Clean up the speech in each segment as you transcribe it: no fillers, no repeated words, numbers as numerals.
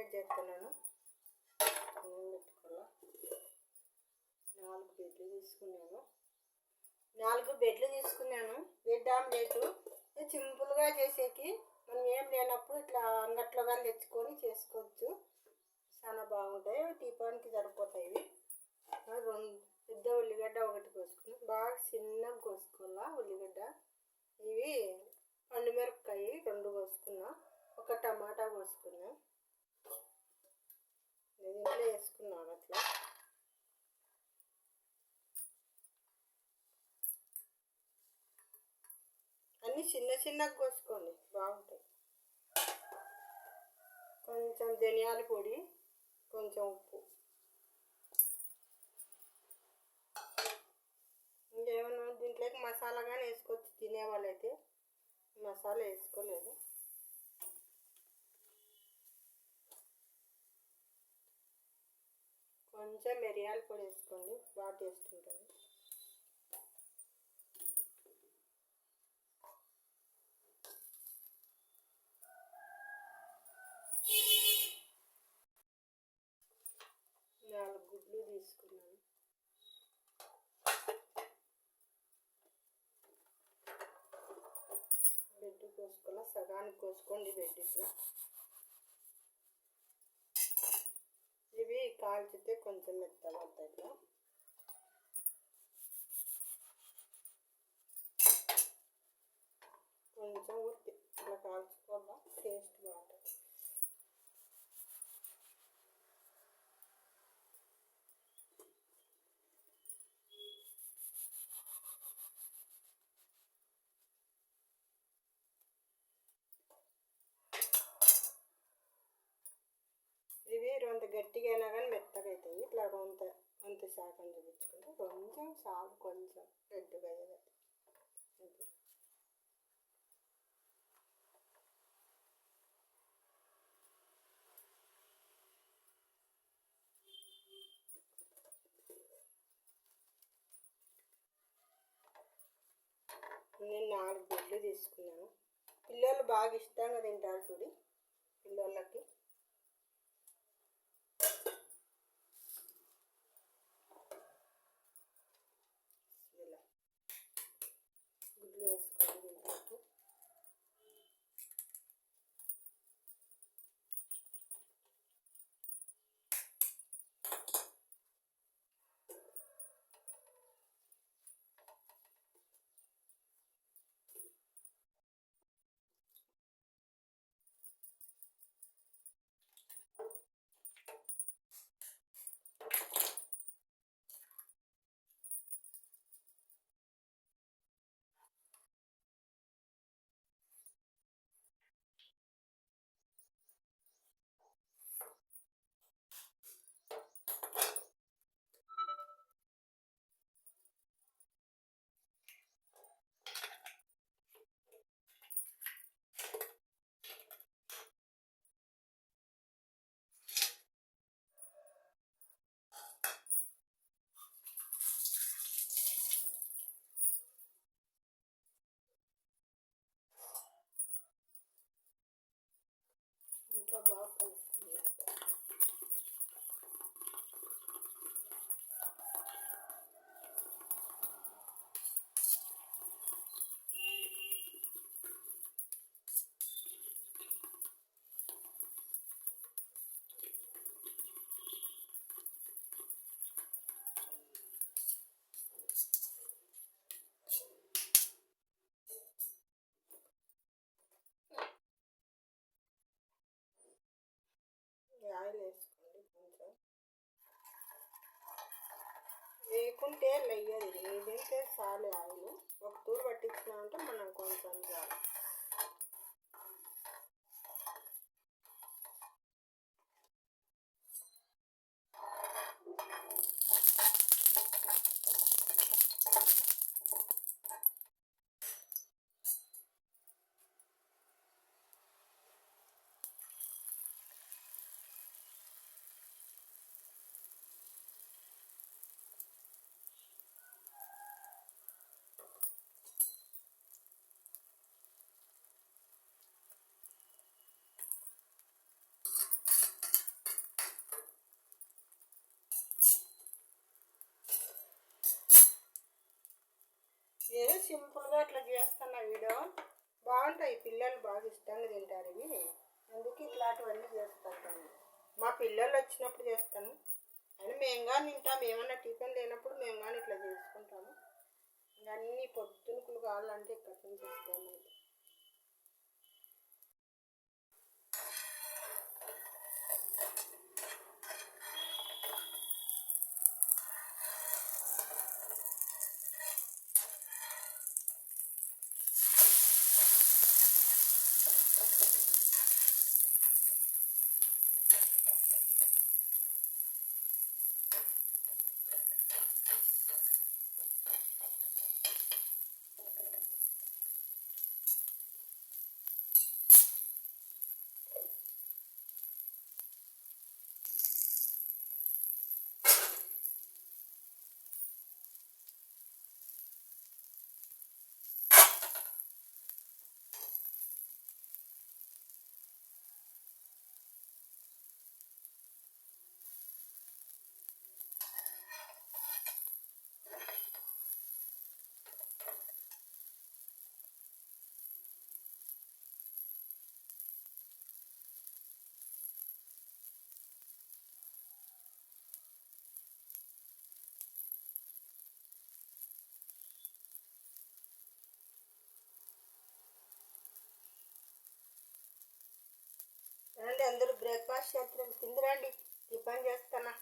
Omelette చేస్తున్నాను. పెట్టుకోవాలా. 4 బెడ్లు తీసుకున్నాను. 4 బెడ్లు తీసుకున్నాను. బెడ్ ఆమ్లెట్ సింపుల్గా చేసేకి మనం ఏం లేనప్పుడు ఇట్లా అంగట్లో కానీ తెచ్చుకొని చేసుకోవచ్చు. చాలా బాగుంటాయి. టీపానికి సరిపోతాయి. ఇవి 2 పెద్ద ఉల్లిగడ్డ ఒకటి కోసుకుని బాగా చిన్నగా కోసుకోవాలా ఉల్లిగడ్డ. ఇవి పండుమిరపకాయ 2 కోసుకున్నా. ఒక టమాటా కోసుకున్నా. దీంట్లో వేసుకున్నాను అట్లా. అన్నీ చిన్నగా కోసుకోండి, బాగుంటాయి. కొంచెం ధనియాల పొడి, కొంచెం ఉప్పు. ఇంకేమన్నా దీంట్లోకి మసాలా కానీ వేసుకోవచ్చు. తినేవాళ్ళైతే మసాలా వేసుకోలేదు. కొంచెం మిరియాల పొడి వేసుకోండి, బాగా టేస్ట్ ఉంటుంది. నాలుగు గుడ్లు తీసుకున్నాను. బెడ్ కోసుకోవాలా, సగానికి కోసుకోండి బెడ్ ఇట్లా. ఇవి కాల్చితే కొంచెం మెత్తగా అవుతాయి. ఇట్లా కొంచెం ఉత్తి ఇట్లా కాల్చుకోవాలా, టేస్ట్ బాగుంటుంది. ఇవి రొంత గట్టిగా అయినా కానీ మెత్తగా అవుతాయి. ఇట్లా రొంత శాఖం చూపించుకుంటే కొంచెం సాగు కొంచెం రెడ్గా అయ్యేది. నేను 4 గుడ్లు తీసుకున్నాను. పిల్లలు బాగా ఇష్టంగా తింటారు చూడి, పిల్లలకి. ఇలా గుడ్లు వేసుకోండి దీంట్లోకి. ఇంకా బాగా కలుస్తుంది. ఆయిల్ వేసుకోండి కొంచెం. వేయకుంటే లెయ్యదు. ఏదైతే చాలు ఆయిల్. ఒక తూరు పట్టించినామంటే మనం కొంచెం చాలు. సింపుల్గా ఇట్లా చేస్తున్న వీడియో బాగుంటాయి. పిల్లలు బాగా ఇష్టంగా తింటారు ఇవి. అందుకే ఇట్లాంటివన్నీ చేస్తాను. మా పిల్లలు వచ్చినప్పుడు చేస్తాను. అని మేము కానీ తింటాము. ఏమన్నా టిఫిన్ లేనప్పుడు మేము కానీ ఇట్లా చేసుకుంటాము. ఇవన్నీ పొద్దునకులు కావాలంటే ఇక్కడ నుంచి ఇస్తాము. రండి అందరూ బ్రేక్ఫాస్ట్ చేస్తారు. కింద రండి, టిఫిన్ చేస్తానా.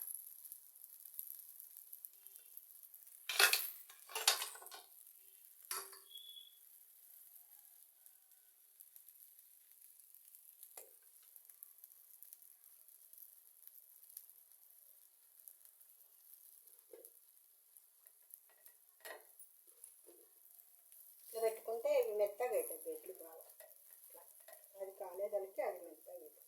ఇట్లా పెట్టుకుంటే ఇవి మెత్తగా అవుతాయి బెడ్లు బాగా. అది కాలేదానికి అది మెత్తగా అవుతుంది.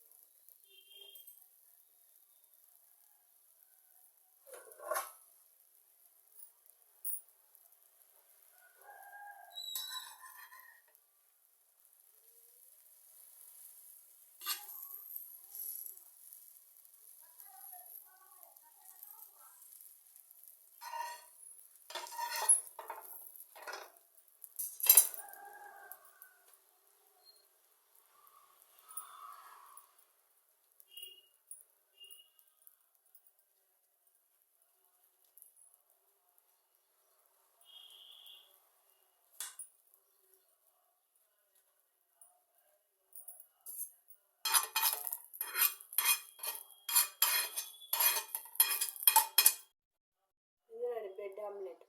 బ్రెడ్ ఆమ్లెట్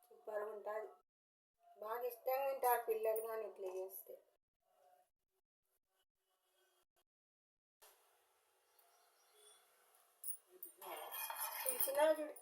సూపర్గా ఉంటుంది. బాగా ఇష్టంగా తింటారు పిల్లలు కానీ ఇట్లా చేస్తే. చూసినా చూడు.